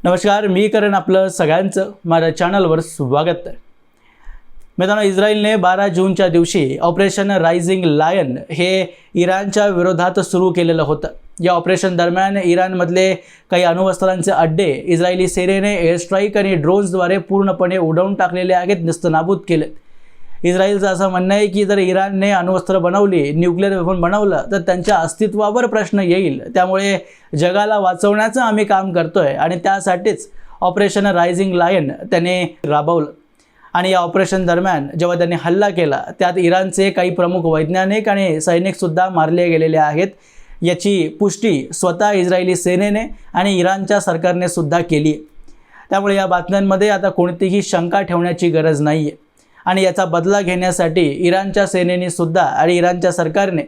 नमस्कार, मी करण आपलं सगळ्यांचं माझ्या चॅनलवर स्वागत आहे. मित्रांनो, इस्रायलने 12 जूनच्या दिवशी ऑपरेशन रायझिंग लायन हे इराणच्या विरोधात सुरू केलेलं होतं. या ऑपरेशन दरम्यान इराणमधले काही अणुअस्त्रांचे अड्डे इस्रायली सेनेने एअर स्ट्राईक आणि ड्रोन्सद्वारे पूर्णपणे उडवून टाकलेले आहेत, निस्तनाबूत केले. इस्रायलचं असं म्हणणं आहे की जर इराणने अणुअस्त्र बनवली, न्यूक्लिअर वेपन बनवलं तर त्यांच्या अस्तित्वावर प्रश्न येईल. त्यामुळे जगाला वाचवण्याचं आम्ही काम करतोय आणि त्यासाठीच ऑपरेशन रायझिंग लायन त्याने राबवलं. आणि या ऑपरेशन दरम्यान जेव्हा त्यांनी हल्ला केला त्यात इराणचे काही प्रमुख वैज्ञानिक आणि सैनिकसुद्धा मारले गेलेले आहेत. याची पुष्टी स्वतः इस्रायली सेनेने आणि इराणच्या सरकारने सुद्धा केली आहे. त्यामुळे या बातम्यांमध्ये आता कोणतीही शंका ठेवण्याची गरज नाही आहे. आणि याचा बदला घेण्यासाठी इराणच्या सेनेने सुद्धा आणि इराणच्या सरकारने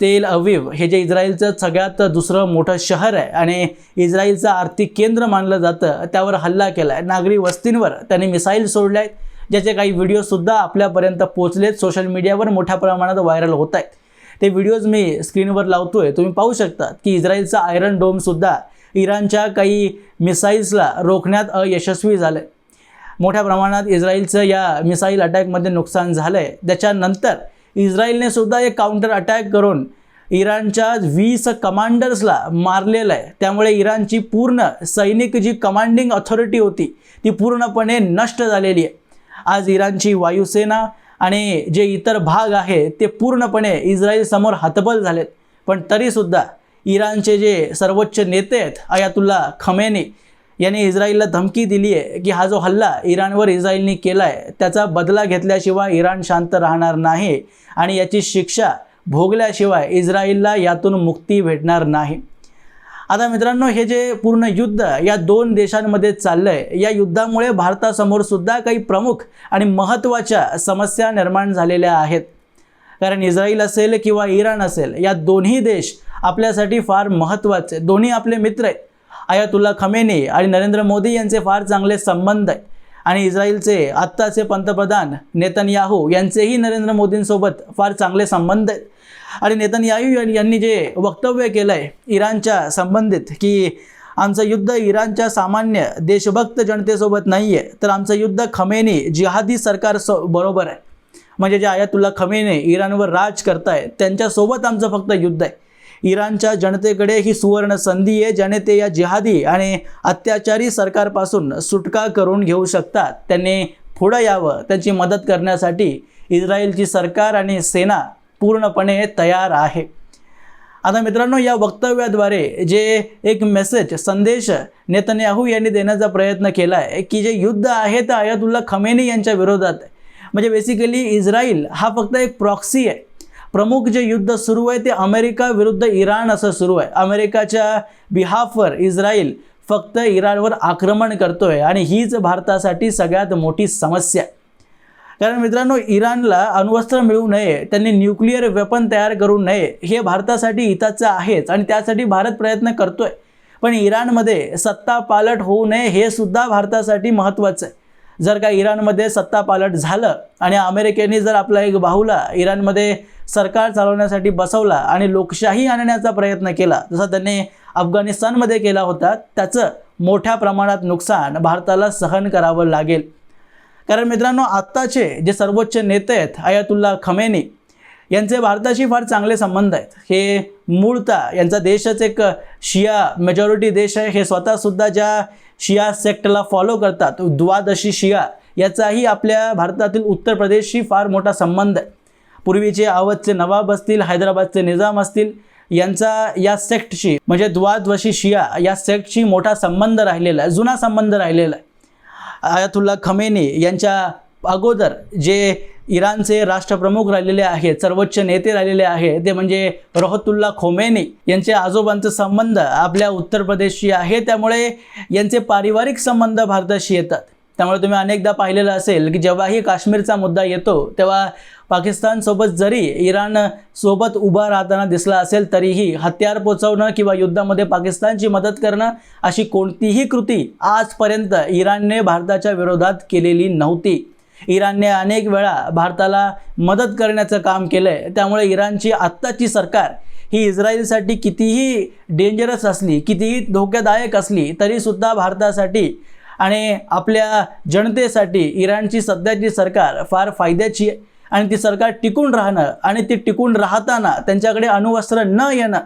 तेल अवीव हे जे इस्रायलचं सगळ्यात दुसरं मोठं शहर आहे आणि इस्रायलचं आर्थिक केंद्र मानलं जातं त्यावर हल्ला केला आहे. नागरी वस्तींवर त्यांनी मिसाईल सोडल्या आहेत, ज्याचे काही व्हिडिओसुद्धा आपल्यापर्यंत पोहोचलेत, सोशल मीडियावर मोठ्या प्रमाणात व्हायरल होत आहेत. ते व्हिडिओज मी स्क्रीनवर लावतोय, तुम्ही पाहू शकता की इस्रायलचा आयरन डोमसुद्धा इराणच्या काही मिसाईल्सला रोखण्यात अयशस्वी झालं. मोठ्या प्रमाणात इस्रायलचं या मिसाईल अटॅकमध्ये नुकसान झालं आहे. त्याच्यानंतर इस्रायलने सुद्धा एक काउंटर अटॅक करून इराणच्या 20 कमांडर्सला मारलेलं आहे. त्यामुळे इराणची पूर्ण सैनिक जी कमांडिंग ऑथॉरिटी होती ती पूर्णपणे नष्ट झालेली आहे. आज इराणची वायुसेना आणि जे इतर भाग आहे ते पूर्णपणे इस्रायलसमोर हतबल झालेत. पण तरीसुद्धा इराणचे जे सर्वोच्च नेते आहेत आयातुल्ला खमेनी यांनी इस्रायलला धमकी दिली आहे की हा जो हल्ला इराणवर इस्रायलने केला आहे त्याचा बदला घेतल्याशिवाय इराण शांत राहणार नाही आणि याची शिक्षा भोगल्याशिवाय इस्रायलला यातून मुक्ती भेटणार नाही. आता मित्रांनो, हे जे पूर्ण युद्ध या दोन देशांमध्ये चाललं आहे, या युद्धामुळे भारतासमोर सुद्धा काही प्रमुख आणि महत्त्वाच्या समस्या निर्माण झालेल्या आहेत. कारण इस्रायल असेल किंवा इराण असेल, या दोन्ही देश आपल्यासाठी फार महत्त्वाचे, दोन्ही आपले मित्र आहेत. आयातुल्ला खमेनी आणि नरेंद्र मोदी यांचे फार चांगले संबंध आहेत आणि इस्रायलचे आत्ताचे पंतप्रधान नेतन्याहू यांचेही नरेंद्र मोदींसोबत फार चांगले संबंध आहेत. आणि नेतन्याहू यांनी जे वक्तव्य केलं आहे इराणच्या संबंधित की आमचं युद्ध इराणच्या सामान्य देशभक्त जनतेसोबत नाही आहे, तर आमचं युद्ध खमेनी जिहादी सरकार बरोबर आहे. म्हणजे जे आयातुल्ला खमेनी इराणवर राज करतायत त्यांच्यासोबत आमचं फक्त युद्ध आहे. इराणच्या जनतेकडे ही सुवर्ण संधी आहे ज्याने ते या जिहादी आणि अत्याचारी सरकारपासून सुटका करून घेऊ शकतात. त्यांनी पुढे यावं, त्यांची मदत करण्यासाठी इस्रायलची सरकार आणि सेना पूर्णपणे तयार आहे. आता मित्रांनो, या वक्तव्याद्वारे जे एक संदेश नेतन्याहू यांनी देण्याचा प्रयत्न केला आहे की जे युद्ध आहे ते आयातुल्ला खमेनी यांच्या विरोधात आहे. म्हणजे बेसिकली इस्रायल हा फक्त एक प्रॉक्सी आहे. प्रमुख जे युद्ध सुरू आहे ते अमेरिका विरुद्ध इराण असं सुरू आहे. अमेरिकाच्या बिहाफवर इस्रायल फक्त इराणवर आक्रमण करतोय आणि हीच भारतासाठी सगळ्यात मोठी समस्या आहे. कारण मित्रांनो, इराणला अण्वस्त्र मिळू नये, त्यांनी न्यूक्लिअर वेपन तयार करू नये, हे भारतासाठी हिताचं आहेच आणि त्यासाठी भारत प्रयत्न करतोय. पण इराणमध्ये सत्ता पालट होऊ नये हे सुद्धा भारतासाठी महत्त्वाचं आहे. जर का इराणमध्ये सत्ता पालट झालं आणि अमेरिकेने जर आपला एक बाहुला इराणमध्ये सरकार चालवण्यासाठी बसवला आणि लोकशाही आणण्याचा प्रयत्न केला, जसा त्यांनी अफगाणिस्तानमध्ये केला होता, त्याचं मोठ्या प्रमाणात नुकसान भारताला सहन करावं लागेल. कारण मित्रांनो, आत्ताचे जे सर्वोच्च नेते आहेत आयातुल्ला खमेनी यांचे भारताशी फार चांगले संबंध आहेत. हे मूळतः यांचा देशच एक शिया मेजॉरिटी देश आहे. हे स्वतःसुद्धा ज्या शिया सेक्टला फॉलो करतात, द्वादशी शिया, याचाही आपल्या भारतातील उत्तर प्रदेशशी फार मोठा संबंध आहे. पूर्वीचे अवधचे नवाब असतील, हैदराबादचे निजाम असतील, यांचा या सेक्टशी म्हणजे द्वादशी शिया या सेक्टशी मोठा संबंध राहिलेला आहे, जुना संबंध राहिलेला आहे. आयातुल्ला खमेनी यांच्या अगोदर जे इराणचे राष्ट्रप्रमुख राहिलेले आहेत, सर्वोच्च नेते राहिलेले आहेत, ते म्हणजे रोहतुल्ला खोमेनी यांचे आजोबांचे संबंध आपल्या उत्तर प्रदेशशी आहे. त्यामुळे यांचे पारिवारिक संबंध भारताशी येतात. त्यामुळे तुम्ही अनेकदा पाहिलेलं असेल की जेव्हाही काश्मीरचा मुद्दा येतो तेव्हा पाकिस्तानसोबत जरी इराण सोबत उभा राहताना दिसला असेल तरीही हत्यार पोचवणं किंवा युद्धामध्ये पाकिस्तानची मदत करणं अशी कोणतीही कृती आजपर्यंत इराणने भारताच्या विरोधात केलेली नव्हती. इराणने अनेक वेळा भारताला मदत करण्याचं काम केलं आहे. त्यामुळे इराणची आत्ताची सरकार ही इस्रायलसाठी कितीही डेंजरस असली, कितीही धोकादायक असली, तरीसुद्धा भारतासाठी आणि आपल्या जनतेसाठी इराणची सध्याची सरकार फार फायद्याची आहे आणि ती सरकार टिकून राहणं आणि ती टिकून राहताना त्यांच्याकडे अणुअस्त्र न येणं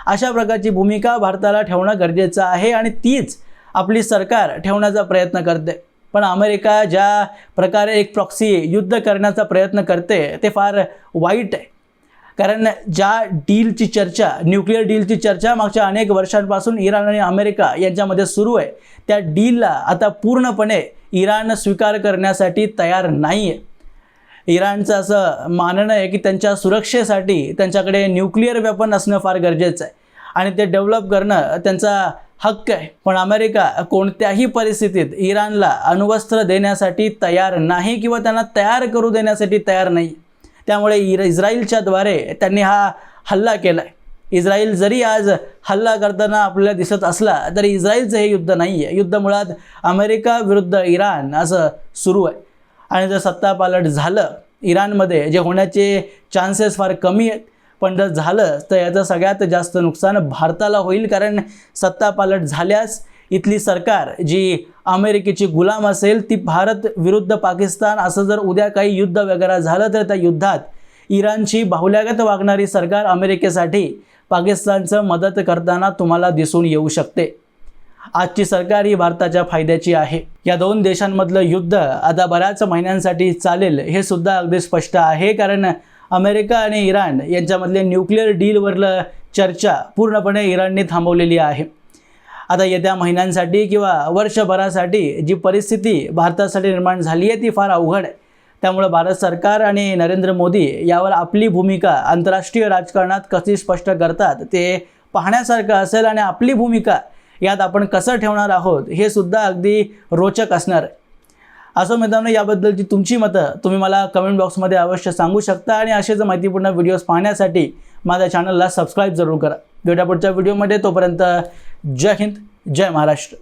अशा प्रकारची भूमिका भारताला ठेवणं गरजेचं आहे आणि तीच आपली सरकार ठेवण्याचा प्रयत्न करते. पण अमेरिका ज्या प्रकारे एक प्रॉक्सी युद्ध करण्याचा प्रयत्न करते ते फार वाईट आहे. कारण ज्या डीलची चर्चा, न्यूक्लिअर डीलची चर्चा मागच्या अनेक वर्षांपासून इराण आणि अमेरिका यांच्यामध्ये सुरू आहे, त्या डीलला आता पूर्णपणे इराण स्वीकार करण्यासाठी तयार नाही आहे. इराणचं असं मानणं आहे की त्यांच्या सुरक्षेसाठी त्यांच्याकडे न्यूक्लिअर वेपन असणं फार गरजेचं आहे आणि ते डेव्हलप करणं त्यांचा हक्क आहे. पण अमेरिका कोणत्याही परिस्थितीत इराणला अण्वस्त्र देण्यासाठी तयार नाही किंवा त्यांना तयार करू देण्यासाठी तयार नाही. त्यामुळे इस्रायलच्या द्वारे त्यांनी हा हल्ला केला आहे. इस्रायल जरी आज हल्ला करताना आपल्याला दिसत असला तरी इस्रायलचं हे युद्ध नाही आहे. युद्ध मुळात अमेरिका विरुद्ध इराण असं सुरू आहे आणि जर सत्तापालट झालं इराणमध्ये, जे होण्याचे चान्सेस फार कमी आहेत, पण जर झालं तर याचं सगळ्यात जास्त नुकसान भारताला होईल. कारण सत्तापालट झाल्यास इथली सरकार जी अमेरिकेची गुलाम असेल ती भारत विरुद्ध पाकिस्तान असं जर उद्या काही युद्ध वगैरे झालं तर त्या युद्धात इराणची बाहुल्यागत वागणारी सरकार अमेरिकेसाठी पाकिस्तानचं मदत करताना तुम्हाला दिसून येऊ शकते. आजची सरकार ही भारताच्या फायद्याची आहे. या दोन देशांमधलं युद्ध आता बऱ्याच महिन्यांसाठी चालेल हे सुद्धा अगदी स्पष्ट आहे. कारण अमेरिका आणि इराण यांच्यामधले न्यूक्लिअर डीलवरलं चर्चा पूर्णपणे इराणने थांबवलेली आहे. आता येत्या महिन्यांसाठी किंवा वर्षभरासाठी जी परिस्थिती भारतासाठी निर्माण झाली आहे ती फार अवघड आहे. त्यामुळे भारत सरकार आणि नरेंद्र मोदी यावर आपली भूमिका आंतरराष्ट्रीय राजकारणात कशी स्पष्ट करतात ते पाहण्यासारखं असेल आणि आपली भूमिका यात आपण कसं ठेवणार आहोत हे सुद्धा अगदी रोचक असणार आहे. असं मित्रांनो, याबद्दलची तुमची मतं तुम्ही मला कमेंट बॉक्समध्ये अवश्य सांगू शकता आणि असेच माहितीपूर्ण व्हिडिओज पाहण्यासाठी माझ्या चॅनलला सबस्क्राईब जरूर करा. भेटूया पुढच्या व्हिडिओमध्ये. तोपर्यंत जय हिंद, जय महाराष्ट्र.